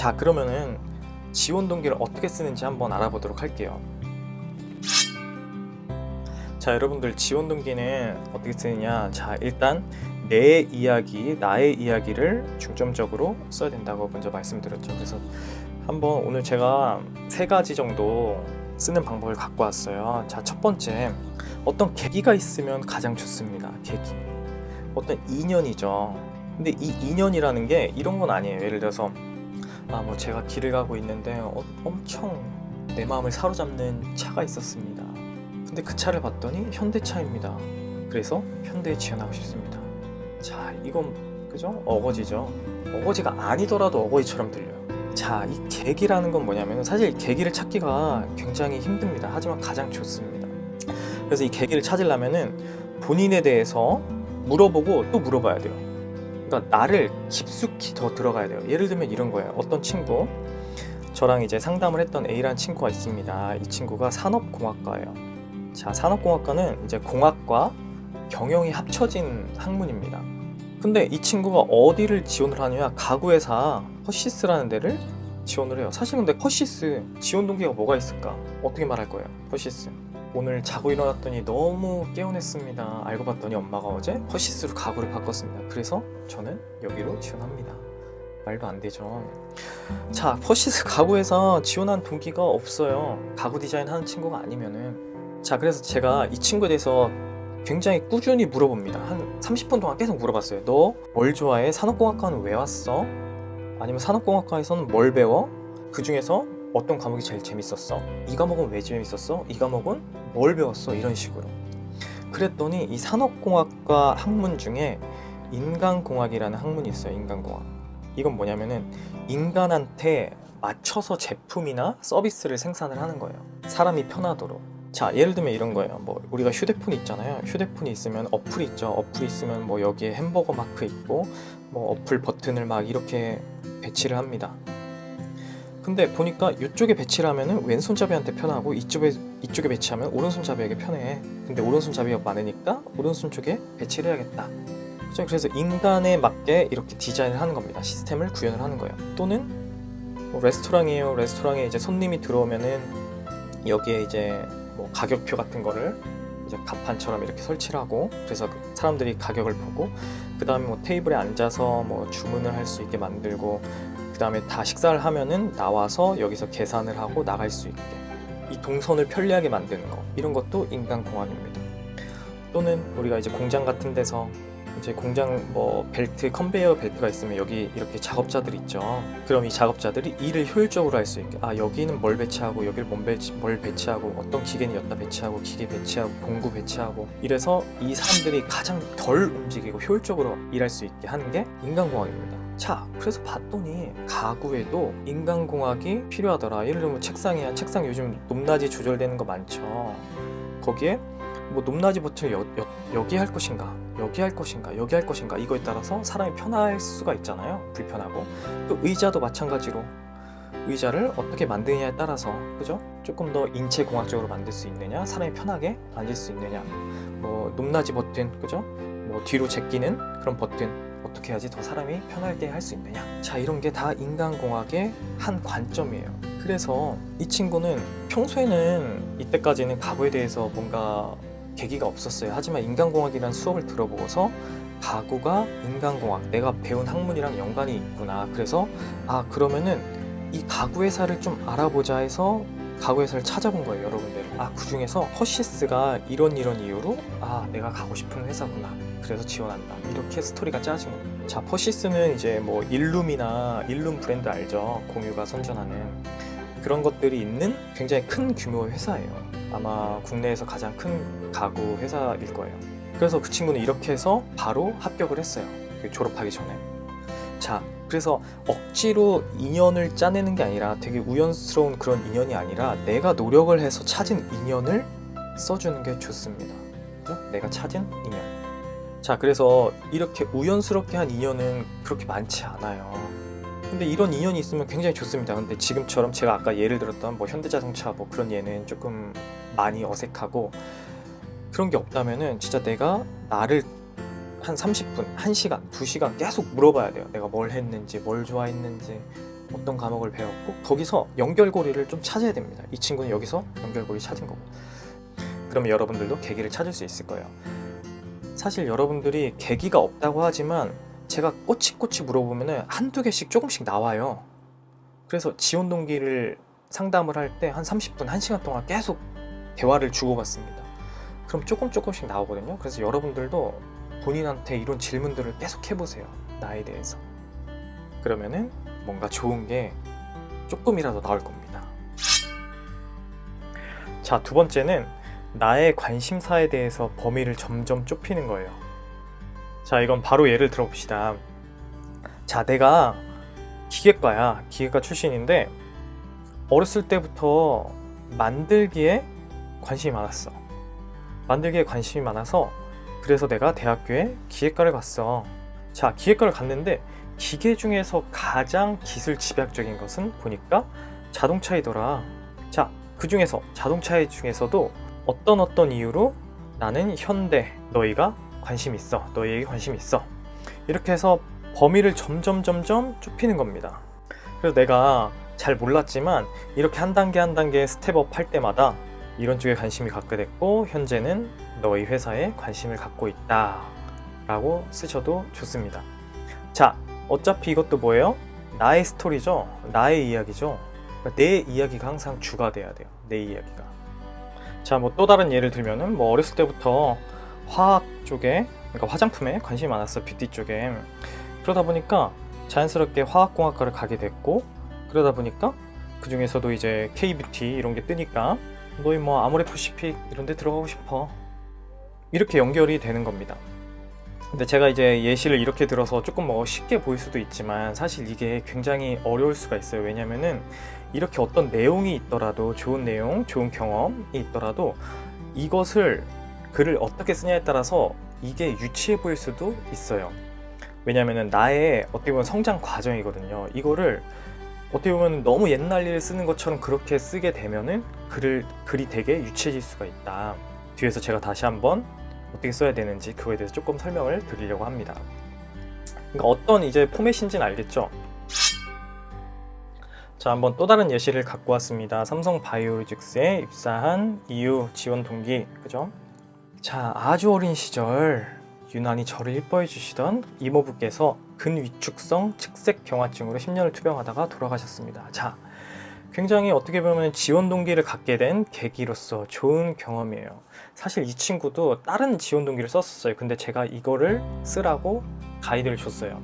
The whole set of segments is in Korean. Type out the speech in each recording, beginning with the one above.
자, 그러면은 지원 동기를 어떻게 쓰는지 한번 알아보도록 할게요. 자, 여러분들 지원 동기는 어떻게 쓰느냐. 자, 일단 내 이야기, 나의 이야기를 중점적으로 써야 된다고 먼저 말씀드렸죠. 그래서 한번 오늘 제가 3가지 정도 쓰는 방법을 갖고 왔어요. 자, 첫 번째, 어떤 계기가 있으면 가장 좋습니다. 계기. 어떤 인연이죠. 근데 이 인연이라는 게 이런 건 아니에요. 예를 들어서 뭐 제가 길을 가고 있는데 엄청 내 마음을 사로잡는 차가 있었습니다. 근데 그 차를 봤더니 현대차입니다. 그래서 현대에 지원하고 싶습니다. 자, 이건 그죠? 어거지죠. 어거지가 아니더라도 어거지처럼 들려요. 자, 이 계기라는 건 뭐냐면 사실 계기를 찾기가 굉장히 힘듭니다. 하지만 가장 좋습니다. 그래서 이 계기를 찾으려면은 본인에 대해서 물어보고 또 물어봐야 돼요. 그러니까 나를 깊숙이 더 들어가야 돼요. 예를 들면 이런 거예요. 어떤 친구, 저랑 이제 상담을 했던 A라는 친구가 있습니다. 이 친구가 산업공학과예요. 자, 산업공학과는 이제 공학과 경영이 합쳐진 학문입니다. 근데 이 친구가 어디를 지원을 하느냐, 가구회사 허시스라는 데를 지원을 해요. 사실 근데 허시스 지원 동기가 뭐가 있을까? 어떻게 말할 거예요? 허시스 오늘 자고 일어났더니 너무 개운했습니다. 알고 봤더니 엄마가 어제 허시스로 가구를 바꿨습니다. 그래서 저는 여기로 지원합니다. 말도 안 되죠. 자, 허시스 가구회사 지원한 동기가 없어요. 가구 디자인 하는 친구가 아니면은. 자, 그래서 제가 이 친구에 대해서 굉장히 꾸준히 물어봅니다. 한 30분 동안 계속 물어봤어요. 너 뭘 좋아해? 산업공학과는 왜 왔어? 아니면 산업공학과에서는 뭘 배워? 그 중에서 어떤 과목이 제일 재밌었어? 이 과목은 왜 재밌었어? 이 과목은 뭘 배웠어? 이런 식으로. 그랬더니 이 산업공학과 학문 중에 인간공학이라는 학문이 있어요. 인간공학. 이건 뭐냐면은 인간한테 맞춰서 제품이나 서비스를 생산을 하는 거예요. 사람이 편하도록. 자, 예를 들면 이런 거예요. 뭐 우리가 휴대폰이 있잖아요. 휴대폰이 있으면 어플이 있죠. 어플이 있으면 뭐 여기에 햄버거 마크 있고 뭐 어플 버튼을 막 이렇게 배치를 합니다. 근데 보니까 이쪽에 배치를 하면은 왼손잡이한테 편하고 이쪽에 배치하면 오른손잡이에게 편해. 근데 오른손잡이가 많으니까 오른손 쪽에 배치를 해야겠다. 그죠? 그래서 인간에 맞게 이렇게 디자인을 하는 겁니다. 시스템을 구현을 하는 거예요. 또는 뭐 레스토랑이에요. 레스토랑에 이제 손님이 들어오면은 여기에 이제 뭐 가격표 같은 거를 이제 갑판처럼 이렇게 설치를 하고, 그래서 사람들이 가격을 보고 그 다음에 뭐 테이블에 앉아서 뭐 주문을 할 수 있게 만들고, 그 다음에 다 식사를 하면은 나와서 여기서 계산을 하고 나갈 수 있게 이 동선을 편리하게 만드는 거, 이런 것도 인간공학입니다. 또는 우리가 이제 공장 같은 데서 이제 공장 뭐 벨트, 컨베이어 벨트가 있으면 여기 이렇게 작업자들이 있죠. 그럼 이 작업자들이 일을 효율적으로 할 수 있게, 여기는 뭘 배치하고 여기를 뭘 배치하고 어떤 기계는 여기다 배치하고 기계 배치하고 공구 배치하고, 이래서 이 사람들이 가장 덜 움직이고 효율적으로 일할 수 있게 하는 게 인간공학입니다. 자, 그래서 봤더니 가구에도 인간공학이 필요하더라. 예를 들면 책상이야. 책상 요즘 높낮이 조절되는 거 많죠. 거기에 뭐 높낮이 버튼을 여기 할 것인가, 여기 할 것인가, 여기 할 것인가, 이거에 따라서 사람이 편할 수가 있잖아요. 불편하고. 또 의자도 마찬가지로 의자를 어떻게 만드느냐에 따라서, 그죠? 조금 더 인체공학적으로 만들 수 있느냐, 사람이 편하게 앉을 수 있느냐, 뭐 높낮이 버튼, 그죠? 뭐 뒤로 제끼는 그런 버튼 어떻게 해야지 더 사람이 편할 때 할 수 있느냐. 자, 이런 게 다 인간공학의 한 관점이에요. 그래서 이 친구는 평소에는 이때까지는 가구에 대해서 뭔가 계기가 없었어요. 하지만 인간공학이라는 수업을 들어보고서 가구가 인간공학, 내가 배운 학문이랑 연관이 있구나. 그래서 그러면은 이 가구회사를 좀 알아보자 해서 가구회사를 찾아본 거예요. 여러분들. 그 중에서 허시스가 이런 이유로 내가 가고 싶은 회사구나. 그래서 지원한다. 이렇게 스토리가 짜진 거예요. 자, 허시스는 이제 뭐 일룸 브랜드 알죠? 공유가 선전하는 그런 것들이 있는 굉장히 큰 규모의 회사예요. 아마 국내에서 가장 큰 가구 회사일 거예요. 그래서 그 친구는 이렇게 해서 바로 합격을 했어요. 졸업하기 전에. 자, 그래서 억지로 인연을 짜내는 게 아니라, 되게 우연스러운 그런 인연이 아니라 내가 노력을 해서 찾은 인연을 써주는 게 좋습니다. 그죠? 내가 찾은 인연. 자, 그래서 이렇게 우연스럽게 한 인연은 그렇게 많지 않아요. 근데 이런 인연이 있으면 굉장히 좋습니다. 근데 지금처럼 제가 아까 예를 들었던 뭐 현대자동차 뭐 그런 예는 조금 많이 어색하고, 그런 게 없다면은 진짜 내가 나를 한 30분, 1시간, 2시간 계속 물어봐야 돼요. 내가 뭘 했는지, 뭘 좋아했는지, 어떤 과목을 배웠고 거기서 연결고리를 좀 찾아야 됩니다. 이 친구는 여기서 연결고리 찾은 거고. 그러면 여러분들도 계기를 찾을 수 있을 거예요. 사실 여러분들이 계기가 없다고 하지만 제가 꼬치꼬치 물어보면 한두 개씩 조금씩 나와요. 그래서 지원 동기를 상담을 할 때 한 30분, 1시간 동안 계속 대화를 주고받습니다. 그럼 조금씩 나오거든요. 그래서 여러분들도 본인한테 이런 질문들을 계속 해보세요. 나에 대해서. 그러면은 뭔가 좋은 게 조금이라도 나올 겁니다. 자, 두 번째는 나의 관심사에 대해서 범위를 점점 좁히는 거예요. 자, 이건 바로 예를 들어봅시다. 자, 내가 기계과 출신인데 어렸을 때부터 만들기에 관심이 많았어. 만들기에 관심이 많아서 그래서 내가 대학교에 기계과를 갔어. 자, 기계과를 갔는데 기계 중에서 가장 기술 집약적인 것은 보니까 자동차이더라. 자, 그 중에서 자동차 중에서도 어떤 이유로 나는 현대, 너희가 관심 있어. 너희에게 관심 있어. 이렇게 해서 범위를 점점 좁히는 겁니다. 그래서 내가 잘 몰랐지만 이렇게 한 단계 스텝업 할 때마다 이런 쪽에 관심이 갖게 됐고 현재는 너희 회사에 관심을 갖고 있다 라고 쓰셔도 좋습니다. 자, 어차피 이것도 뭐예요? 나의 스토리죠. 나의 이야기죠. 그러니까 내 이야기가 항상 주가 돼야 돼요. 내 이야기가. 자, 뭐 또 다른 예를 들면은 뭐 어렸을 때부터 화학 쪽에, 그러니까 화장품에 관심이 많았어. 뷰티 쪽에. 그러다 보니까 자연스럽게 화학공학과를 가게 됐고, 그러다 보니까 그 중에서도 이제 K뷰티 이런 게 뜨니까 너희 뭐 아모레퍼시픽 이런 데 들어가고 싶어. 이렇게 연결이 되는 겁니다. 근데 제가 이제 예시를 이렇게 들어서 조금 뭐 쉽게 보일 수도 있지만 사실 이게 굉장히 어려울 수가 있어요. 왜냐면은 이렇게 어떤 내용이 있더라도, 좋은 내용, 좋은 경험이 있더라도 이것을 글을 어떻게 쓰냐에 따라서 이게 유치해 보일 수도 있어요. 왜냐면은 나의 어떻게 보면 성장 과정이거든요. 이거를 어떻게 보면 너무 옛날 일을 쓰는 것처럼 그렇게 쓰게 되면은 글이 되게 유치해질 수가 있다. 뒤에서 제가 다시 한번 어떻게 써야 되는지 그거에 대해서 조금 설명을 드리려고 합니다. 그러니까 어떤 이제 포맷인지는 알겠죠? 자, 한번 또 다른 예시를 갖고 왔습니다. 삼성 바이오로직스에 입사한 이유, 지원 동기, 그죠? 자, 아주 어린 시절 유난히 저를 이뻐해 주시던 이모부께서 근위축성 측색 경화증으로 10년을 투병하다가 돌아가셨습니다. 자, 굉장히 어떻게 보면 지원 동기를 갖게 된 계기로서 좋은 경험이에요. 사실 이 친구도 다른 지원 동기를 썼었어요. 근데 제가 이거를 쓰라고 가이드를 줬어요.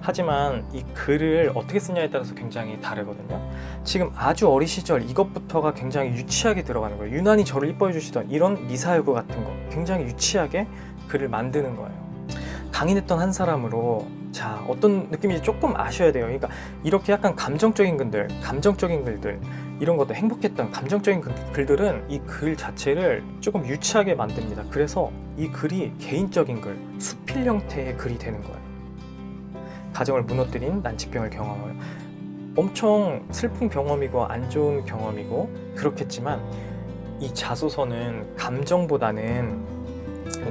하지만 이 글을 어떻게 쓰냐에 따라서 굉장히 다르거든요. 지금 아주 어린 시절 이것부터가 굉장히 유치하게 들어가는 거예요. 유난히 저를 이뻐해 주시던 이런 미사여구 같은 거 굉장히 유치하게 글을 만드는 거예요. 강인했던 한 사람으로 자, 어떤 느낌인지 조금 아셔야 돼요. 그러니까 이렇게 약간 감정적인 글들 이런 것도 행복했던 감정적인 글들은 이 글 자체를 조금 유치하게 만듭니다. 그래서 이 글이 개인적인 글, 수필 형태의 글이 되는 거예요. 가정을 무너뜨린 난치병을 경험하여 엄청 슬픈 경험이고 안 좋은 경험이고 그렇겠지만 이 자소서는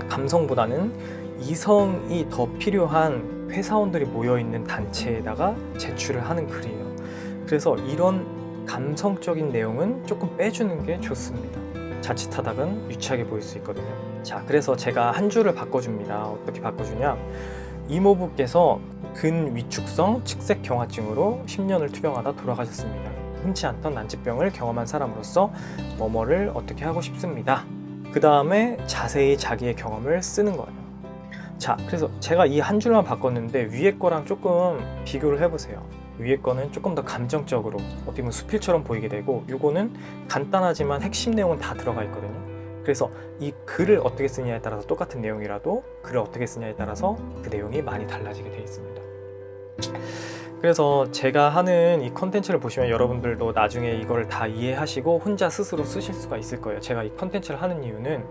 감성보다는 이성이 더 필요한 회사원들이 모여있는 단체에다가 제출을 하는 글이에요. 그래서 이런 감성적인 내용은 조금 빼주는 게 좋습니다. 자칫하다간 유치하게 보일 수 있거든요. 자, 그래서 제가 한 줄을 바꿔줍니다. 어떻게 바꿔주냐? 이모부께서 근위축성 측색 경화증으로 10년을 투병하다 돌아가셨습니다. 흔치 않던 난치병을 경험한 사람으로서 뭐뭐를 어떻게 하고 싶습니다. 그 다음에 자세히 자기의 경험을 쓰는 거예요. 자, 그래서 제가 이 한 줄만 바꿨는데 위에 거랑 조금 비교를 해보세요. 위에 거는 조금 더 감정적으로 어떻게 보면 수필처럼 보이게 되고 요거는 간단하지만 핵심 내용은 다 들어가 있거든요. 그래서 이 글을 어떻게 쓰냐에 따라서 똑같은 내용이라도 글을 어떻게 쓰냐에 따라서 그 내용이 많이 달라지게 되어 있습니다. 그래서 제가 하는 이 컨텐츠를 보시면 여러분들도 나중에 이걸 다 이해하시고 혼자 스스로 쓰실 수가 있을 거예요. 제가 이 컨텐츠를 하는 이유는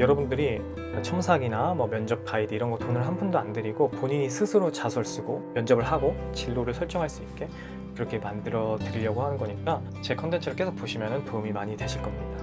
여러분들이 첨삭이나 뭐 면접 가이드 이런 거 돈을 한 푼도 안 들이고 본인이 스스로 자소를 쓰고 면접을 하고 진로를 설정할 수 있게 그렇게 만들어 드리려고 하는 거니까 제 컨텐츠를 계속 보시면 도움이 많이 되실 겁니다.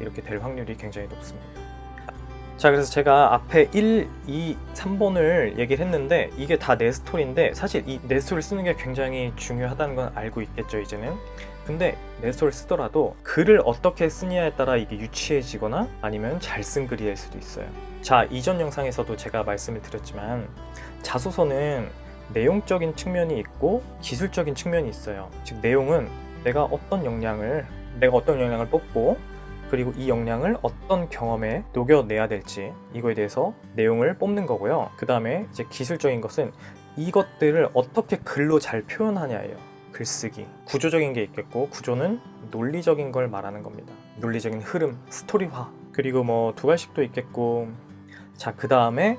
이렇게 될 확률이 굉장히 높습니다. 자, 그래서 제가 앞에 1, 2, 3번을 얘기를 했는데 이게 다 내 스토리인데 사실 이 내 스토리를 쓰는 게 굉장히 중요하다는 건 알고 있겠죠, 이제는. 근데 내 스토리를 쓰더라도 글을 어떻게 쓰냐에 따라 이게 유치해지거나 아니면 잘 쓴 글이 될 수도 있어요. 자, 이전 영상에서도 제가 말씀을 드렸지만 자소서는 내용적인 측면이 있고 기술적인 측면이 있어요. 즉 내용은 내가 어떤 역량을 뽑고 그리고 이 역량을 어떤 경험에 녹여내야 될지 이거에 대해서 내용을 뽑는 거고요. 그 다음에 이제 기술적인 것은 이것들을 어떻게 글로 잘 표현하냐예요. 글쓰기. 구조적인 게 있겠고 구조는 논리적인 걸 말하는 겁니다. 논리적인 흐름, 스토리화. 그리고 뭐 두 가지씩도 있겠고 자, 그 다음에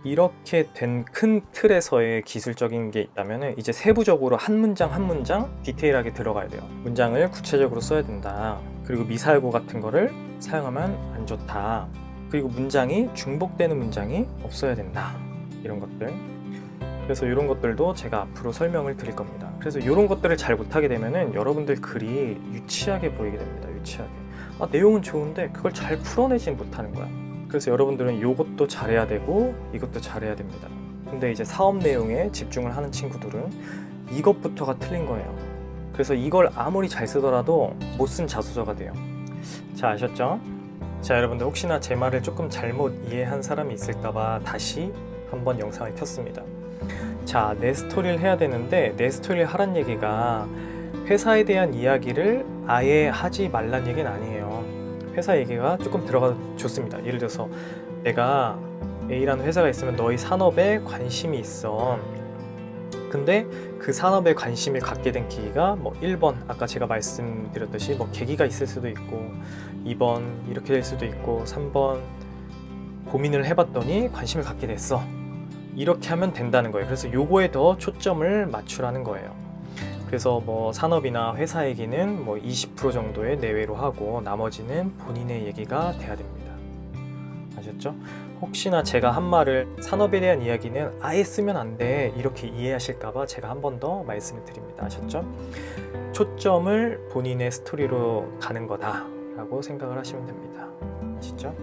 이렇게 된 큰 틀에서의 기술적인 게 있다면 이제 세부적으로 한 문장 한 문장 디테일하게 들어가야 돼요. 문장을 구체적으로 써야 된다. 그리고 미사일고 같은 거를 사용하면 안 좋다. 그리고 문장이 중복되는 문장이 없어야 된다. 이런 것들. 그래서 이런 것들도 제가 앞으로 설명을 드릴 겁니다. 그래서 이런 것들을 잘 못하게 되면은 여러분들 글이 유치하게 보이게 됩니다. 유치하게. 아, 내용은 좋은데 그걸 잘 풀어내지 못하는 거야. 그래서 여러분들은 이것도 잘해야 되고 이것도 잘해야 됩니다. 근데 이제 사업 내용에 집중을 하는 친구들은 이것부터가 틀린 거예요. 그래서 이걸 아무리 잘 쓰더라도 못 쓴 자소서가 돼요. 자, 아셨죠? 자, 여러분들 혹시나 제 말을 조금 잘못 이해한 사람이 있을까봐 다시 한번 영상을 켰습니다. 자, 내 스토리를 해야 되는데 내 스토리를 하란 얘기가 회사에 대한 이야기를 아예 하지 말란 얘기는 아니에요. 회사 얘기가 조금 들어가도 좋습니다. 예를 들어서 내가 A라는 회사가 있으면 너희 산업에 관심이 있어. 근데 그 산업에 관심을 갖게 된 계기가 뭐 1번 아까 제가 말씀드렸듯이 뭐 계기가 있을 수도 있고 2번 이렇게 될 수도 있고 3번 고민을 해봤더니 관심을 갖게 됐어. 이렇게 하면 된다는 거예요. 그래서 요거에 더 초점을 맞추라는 거예요. 그래서 뭐 산업이나 회사 얘기는 뭐 20% 정도의 내외로 하고 나머지는 본인의 얘기가 돼야 됩니다. 아셨죠? 혹시나 제가 한 말을 산업에 대한 이야기는 아예 쓰면 안 돼 이렇게 이해하실까봐 제가 한 번 더 말씀을 드립니다. 아셨죠? 초점을 본인의 스토리로 가는 거다 라고 생각을 하시면 됩니다. 아시죠?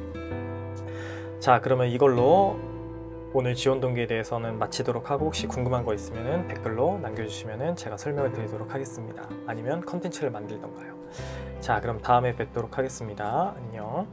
자, 그러면 이걸로 오늘 지원 동기에 대해서는 마치도록 하고 혹시 궁금한 거 있으면 댓글로 남겨주시면 제가 설명을 드리도록 하겠습니다. 아니면 컨텐츠를 만들던가요. 자, 그럼 다음에 뵙도록 하겠습니다. 안녕.